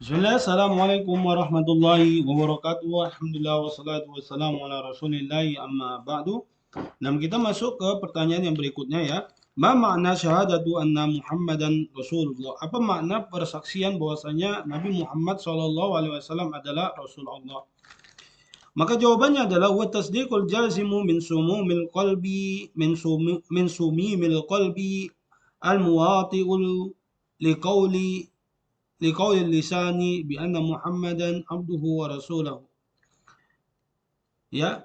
Bismillah, Assalamualaikum warahmatullahi wabarakatuh. Alhamdulillah wassalatu wassalamu ala rasulillahi amma ba'du. Nah, kita masuk ke pertanyaan yang berikutnya ya. Ma makna syahadatu anna Muhammadan Rasulullah? Apa makna persaksian bahwasanya Nabi Muhammad SAW adalah Rasul Allah? Maka jawabannya adalah wa tasdiqul jazimu min sumumil qalbi min sumimil qalbi al muwati'ul liqauli لقول اللسان بأن محمدا عبده ورسوله ya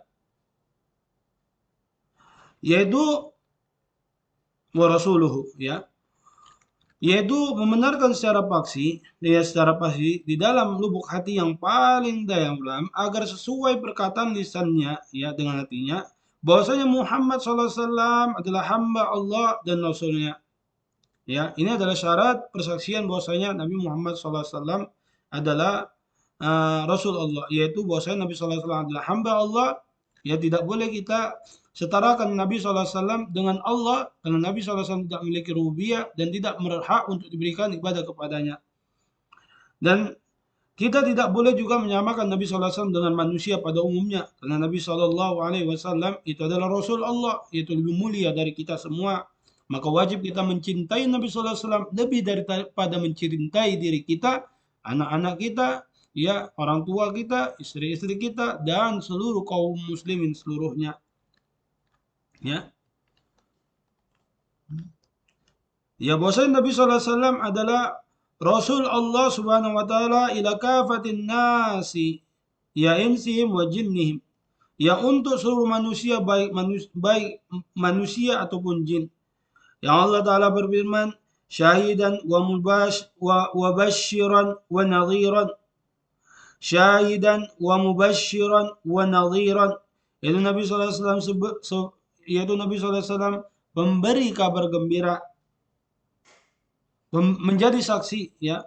yaitu warasuluhu ya yaitu membenarkan secara pasti di dalam lubuk hati yang paling dalam agar sesuai perkataan lisannya ya dengan hatinya bahwasanya Muhammad SAW adalah hamba Allah dan Rasulnya. Ya, ini adalah syarat persaksian bahwasanya Nabi Muhammad SAW adalah Rasul Allah, yaitu bahwasanya Nabi SAW adalah hamba Allah. Ya, tidak boleh kita setarakan Nabi SAW dengan Allah, karena Nabi SAW tidak memiliki rububiyah dan tidak berhak untuk diberikan ibadah kepadanya. Dan kita tidak boleh juga menyamakan Nabi SAW dengan manusia pada umumnya, karena Nabi SAW itu adalah Rasul Allah, yaitu lebih mulia dari kita semua. Maka wajib kita mencintai Nabi SAW lebih daripada mencintai diri kita, anak-anak kita, ya orang tua kita, istri-istri kita, dan seluruh kaum muslimin seluruhnya. Ya, ya bahwasanya Nabi SAW adalah Rasul Allah Subhanahu wa taala ila kafatin nasi ya insihim wa jinnihim. Ya untuk seluruh manusia baik manusia ataupun jin. Yang Allah Ta'ala berfirman, syahidan wa basyiran wa nadhiran. Syahidan wa mubasyiran wa nadhiran. Yaitu Nabi SAW memberi kabar gembira, menjadi saksi ya,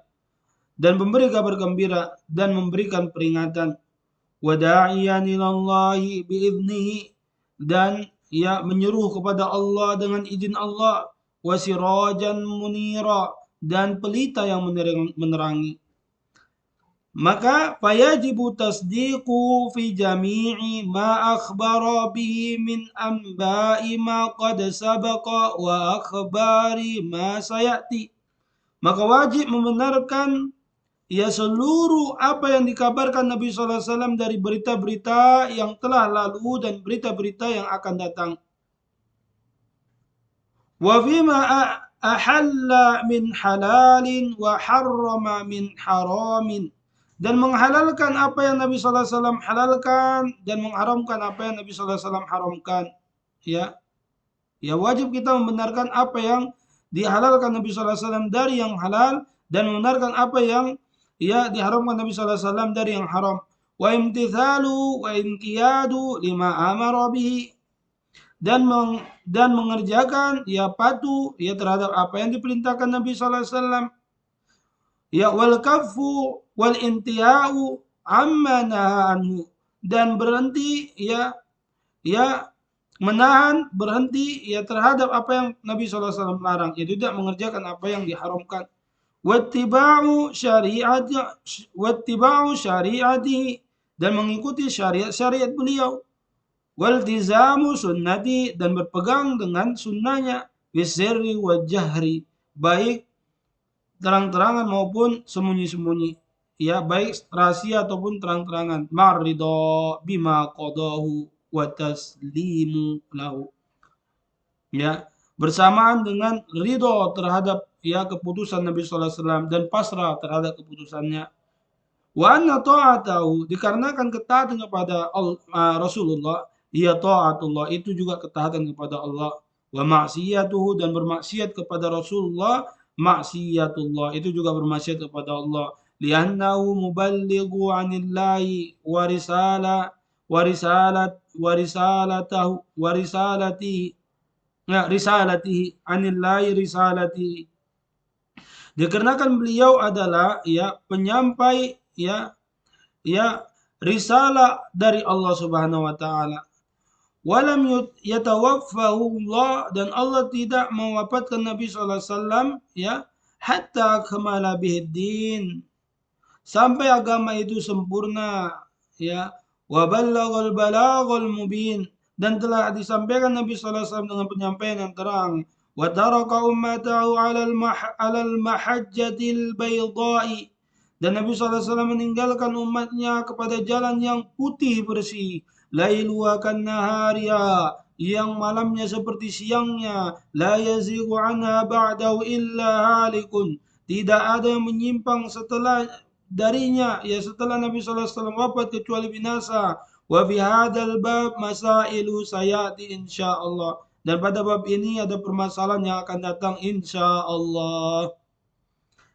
dan memberi kabar gembira dan memberikan peringatan. Wada'iyan ilallahi bi'idnihi, dan ya menyeru kepada Allah dengan izin Allah, wasirajan munira, dan pelita yang menerangi. Maka fayajibu tasdiqu fi jami'i ma akhbara bihi min anba'i ma qad sabaqa wa akhbari ma sayati. Maka wajib membenarkan ya seluruh apa yang dikabarkan Nabi SAW dari berita-berita yang telah lalu dan berita-berita yang akan datang. Wa fima ahalla min halalin wa harrama min haramin. Dan menghalalkan apa yang Nabi SAW halalkan dan mengharamkan apa yang Nabi SAW haramkan. Ya, ya wajib kita membenarkan apa yang dihalalkan Nabi SAW dari yang halal dan membenarkan apa yang ya diharamkan Nabi SAW dari yang haram. Wa imtithalu wa inqiyadu lima amara bihi, dan mengerjakan ya patuh ya terhadap apa yang diperintahkan Nabi SAW. Ya wal kafu wal intiya'u amma naha anhu, dan berhenti ya menahan, berhenti ya terhadap apa yang Nabi SAW larang, yaitu tidak mengerjakan apa yang diharamkan. Wattiba'u syari'atihi, dan mengikuti syariat beliau. Waltizamu sunnati, dan berpegang dengan sunnahnya. Bisirri wa jahri, baik terang-terangan maupun sembunyi-sembunyi. Ya, baik rahasia ataupun terang-terangan. Marridho bima qadahu wa taslimu lahu. Ya, bersamaan dengan ridho terhadap ya keputusan Nabi SAW dan pasrah terhadap keputusannya. Wa anna ta'atahu, dikarenakan ketaatan kepada Rasulullah, ya ta'atullah, itu juga ketaatan kepada Allah. Wa maksiyatuhu, dan bermaksiat kepada Rasulullah, maksiyatullah, itu juga bermaksiat kepada Allah. Liannahu muballighu anillahi wa risalatihi, ya, risalatihi anillahi risalatihi. Dikarenakan beliau adalah ya penyampai ya risalah dari Allah Subhanahu wa taala. Walam yatawaffahu Allah, dan Allah tidak mewafatkan Nabi sallallahu alaihi wasallam ya hatta kamala bihiddin, sampai agama itu sempurna, ya. Wa ballaghal balaghal mubin, dan telah disampaikan Nabi sallallahu alaihi wasallam dengan penyampaian yang terang. Wa taraka ummatahu 'alal mahajjatil baydha'i, dan Nabi sallallahu alaihi wasallam meninggalkan umatnya kepada jalan yang putih bersih. Lailuha kannahariha, yang malamnya seperti siangnya. La yazighu anha ba'dahu illa halikun, tidak ada yang menyimpang setelah darinya, ya setelah Nabi sallallahu alaihi wasallam wafat, kecuali binasa. Wa fi hadzal bab masailu sayati insyaallah, dan pada bab ini ada permasalahan yang akan datang insyaallah.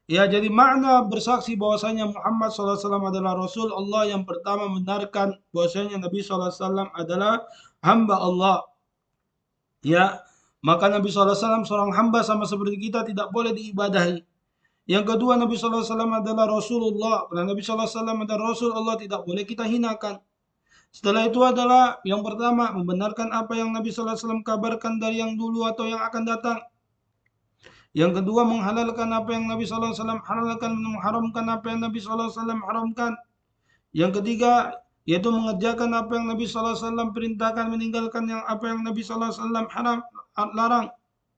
Ya, jadi makna bersaksi bahwasanya Muhammad SAW adalah Rasul Allah, yang pertama membenarkan bahwasanya Nabi SAW adalah hamba Allah. Ya, maka Nabi SAW seorang hamba sama seperti kita, tidak boleh diibadahi. Yang kedua, Nabi SAW adalah Rasulullah. Karena Nabi SAW adalah Rasul Allah, tidak boleh kita hinakan. Setelah itu adalah yang pertama, membenarkan apa yang Nabi SAW kabarkan dari yang dulu atau yang akan datang. Yang kedua, menghalalkan apa yang Nabi SAW halalkan, mengharamkan apa yang Nabi SAW haramkan. Yang ketiga, yaitu mengerjakan apa yang Nabi SAW perintahkan, meninggalkan yang apa yang Nabi SAW larang.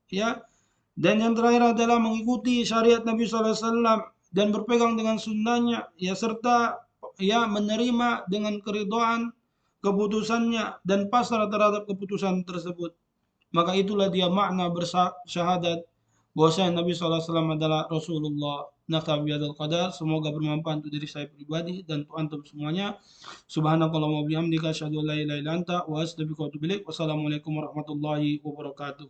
Ya, dan yang terakhir adalah mengikuti syariat Nabi SAW dan berpegang dengan sunnahnya, ya, serta ya menerima dengan keridhaan keputusannya dan pasrah terhadap keputusan tersebut. Maka itulah dia makna bersyahadat bahwasanya Nabi SAW adalah Rasulullah. Naktabi bihadzal qadar, semoga bermanfaat untuk diri saya pribadi dan untuk antum semuanya. Subhanakallahumma wa bihamdika asyhadu an la ilaha illa anta wa astaghfiruka wa atubu ilaik. Wassalamualaikum warahmatullahi wabarakatuh.